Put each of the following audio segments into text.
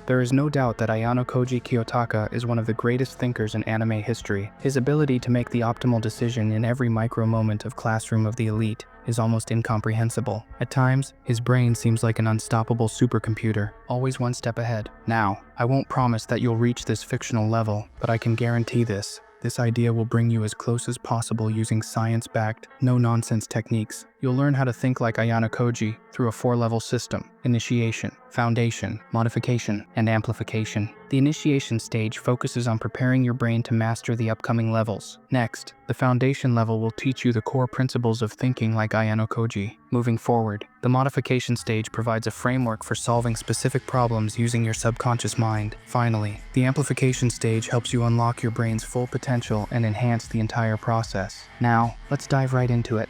There is no doubt that Ayanokoji Kiyotaka is one of the greatest thinkers in anime history. His ability to make the optimal decision in every micro moment of Classroom of the Elite is almost incomprehensible. At times, his brain seems like an unstoppable supercomputer, always one step ahead. Now, I won't promise that you'll reach this fictional level, but I can guarantee this. This idea will bring you as close as possible using science-backed, no-nonsense techniques. You'll learn how to think like Ayanokoji through a 4-level system: initiation, foundation, modification, and amplification. The initiation stage focuses on preparing your brain to master the upcoming levels. Next, the foundation level will teach you the core principles of thinking like Ayanokoji. Moving forward, the modification stage provides a framework for solving specific problems using your subconscious mind. Finally, the amplification stage helps you unlock your brain's full potential and enhance the entire process. Now, let's dive right into it.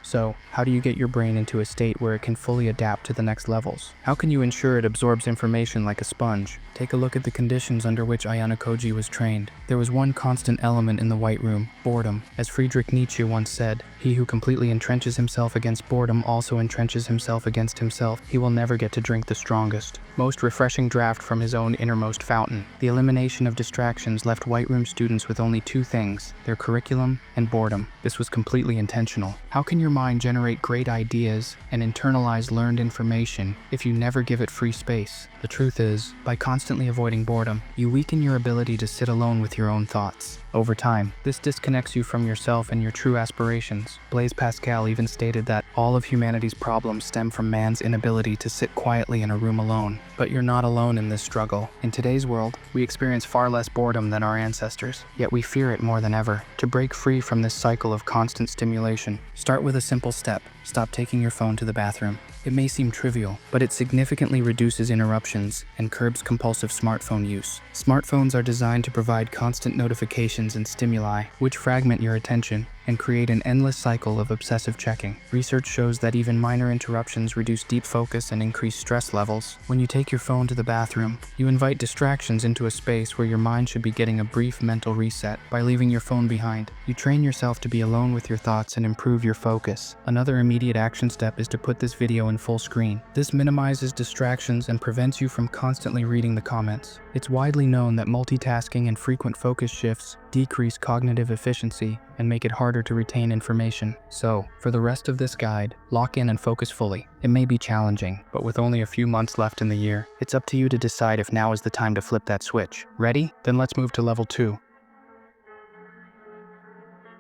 So, how do you get your brain into a state where it can fully adapt to the next levels? How can you ensure it absorbs information like a sponge? Take a look at the conditions under which Ayanokoji was trained. There was one constant element in the White Room: boredom. As Friedrich Nietzsche once said, "He who completely entrenches himself against boredom also entrenches himself against himself. He will never get to drink the strongest, most refreshing draft from his own innermost fountain." The elimination of distractions left White Room students with only two things: their curriculum and boredom. This was completely intentional. How can your mind generate great ideas and internalize learned information if you never give it free space? The truth is, by constantly avoiding boredom, you weaken your ability to sit alone with your own thoughts. Over time, this disconnects you from yourself and your true aspirations. Blaise Pascal even stated that all of humanity's problems stem from man's inability to sit quietly in a room alone. But you're not alone in this struggle. In today's world, we experience far less boredom than our ancestors, yet we fear it more than ever. To break free from this cycle of constant stimulation, start with a simple step: stop taking your phone to the bathroom. It may seem trivial, but it significantly reduces interruptions and curbs compulsive smartphone use. Smartphones are designed to provide constant notifications and stimuli, which fragment your attention and create an endless cycle of obsessive checking. Research shows that even minor interruptions reduce deep focus and increase stress levels. When you take your phone to the bathroom, you invite distractions into a space where your mind should be getting a brief mental reset. By leaving your phone behind, you train yourself to be alone with your thoughts and improve your focus. Another immediate action step is to put this video in full screen. This minimizes distractions and prevents you from constantly reading the comments. It's widely known that multitasking and frequent focus shifts decrease cognitive efficiency and make it harder to retain information. So, for the rest of this guide, lock in and focus fully. It may be challenging, but with only a few months left in the year, it's up to you to decide if now is the time to flip that switch. Ready? Then let's move to level 2.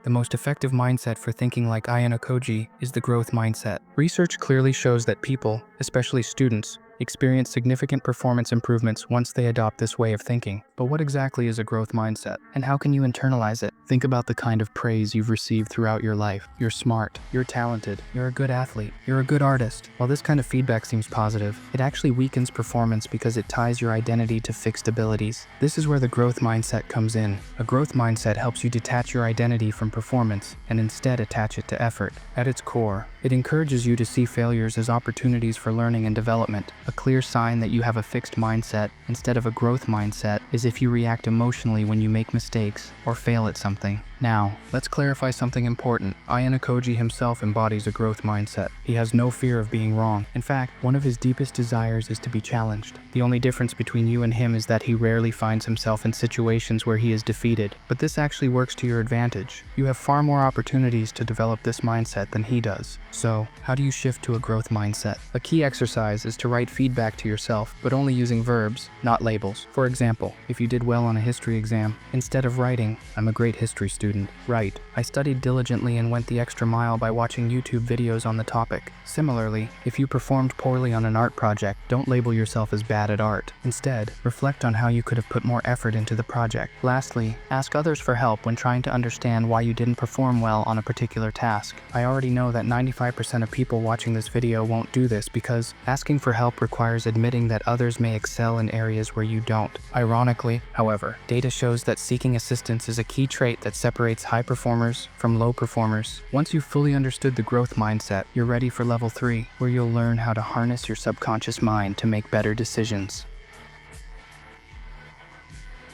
The most effective mindset for thinking like Ayanokoji is the growth mindset. Research clearly shows that people, especially students, experience significant performance improvements once they adopt this way of thinking. But what exactly is a growth mindset, and how can you internalize it? Think about the kind of praise you've received throughout your life. You're smart, you're talented, you're a good athlete, you're a good artist. While this kind of feedback seems positive, it actually weakens performance because it ties your identity to fixed abilities. This is where the growth mindset comes in. A growth mindset helps you detach your identity from performance and instead attach it to effort. At its core, it encourages you to see failures as opportunities for learning and development. A clear sign that you have a fixed mindset instead of a growth mindset is if you react emotionally when you make mistakes or fail at something. Now, let's clarify something important. Ayanokoji himself embodies a growth mindset. He has no fear of being wrong. In fact, one of his deepest desires is to be challenged. The only difference between you and him is that he rarely finds himself in situations where he is defeated. But this actually works to your advantage. You have far more opportunities to develop this mindset than he does. So, how do you shift to a growth mindset? A key exercise is to write feedback to yourself, but only using verbs, not labels. For example, if you did well on a history exam, instead of writing, "I'm a great history student," write, "I studied diligently and went the extra mile by watching YouTube videos on the topic." Similarly, if you performed poorly on an art project, don't label yourself as bad at art. Instead, reflect on how you could have put more effort into the project. Lastly, ask others for help when trying to understand why you didn't perform well on a particular task. I already know that 95% of people watching this video won't do this because asking for help requires admitting that others may excel in areas where you don't. Ironically, however, data shows that seeking assistance is a key trait that separates high performers from low performers. Once you've fully understood the growth mindset, you're ready for level 3, where you'll learn how to harness your subconscious mind to make better decisions.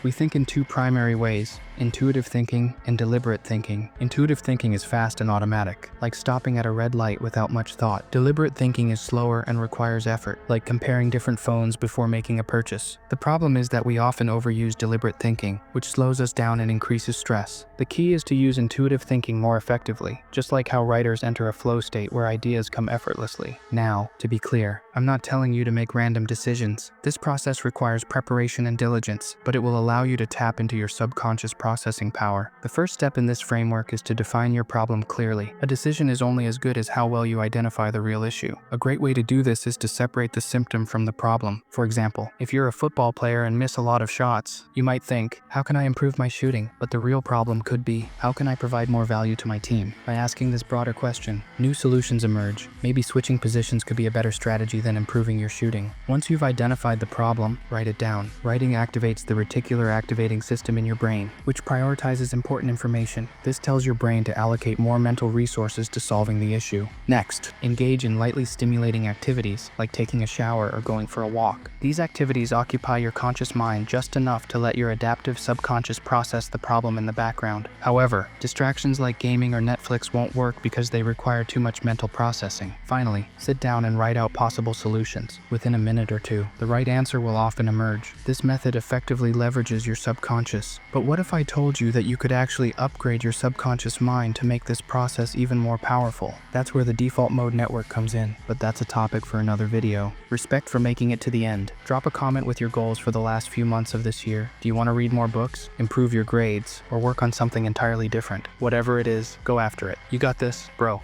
We think in two primary ways: intuitive thinking, and deliberate thinking. Intuitive thinking is fast and automatic, like stopping at a red light without much thought. Deliberate thinking is slower and requires effort, like comparing different phones before making a purchase. The problem is that we often overuse deliberate thinking, which slows us down and increases stress. The key is to use intuitive thinking more effectively, just like how writers enter a flow state where ideas come effortlessly. Now, to be clear, I'm not telling you to make random decisions. This process requires preparation and diligence, but it will allow you to tap into your subconscious processing power. The first step in this framework is to define your problem clearly. A decision is only as good as how well you identify the real issue. A great way to do this is to separate the symptom from the problem. For example, if you're a football player and miss a lot of shots, you might think, how can I improve my shooting? But the real problem could be, how can I provide more value to my team? By asking this broader question, new solutions emerge. Maybe switching positions could be a better strategy than improving your shooting. Once you've identified the problem, write it down. Writing activates the reticular activating system in your brain, which prioritizes important information. This tells your brain to allocate more mental resources to solving the issue. Next, engage in lightly stimulating activities, like taking a shower or going for a walk. These activities occupy your conscious mind just enough to let your adaptive subconscious process the problem in the background. However, distractions like gaming or Netflix won't work because they require too much mental processing. Finally, sit down and write out possible solutions. Within a minute or two, the right answer will often emerge. This method effectively leverages your subconscious. But what if I told you that you could actually upgrade your subconscious mind to make this process even more powerful? That's where the default mode network comes in, but that's a topic for another video. Respect for making it to the end. Drop a comment with your goals for the last few months of this year. Do you want to read more books, improve your grades, or work on something entirely different? Whatever it is, go after it. You got this, bro.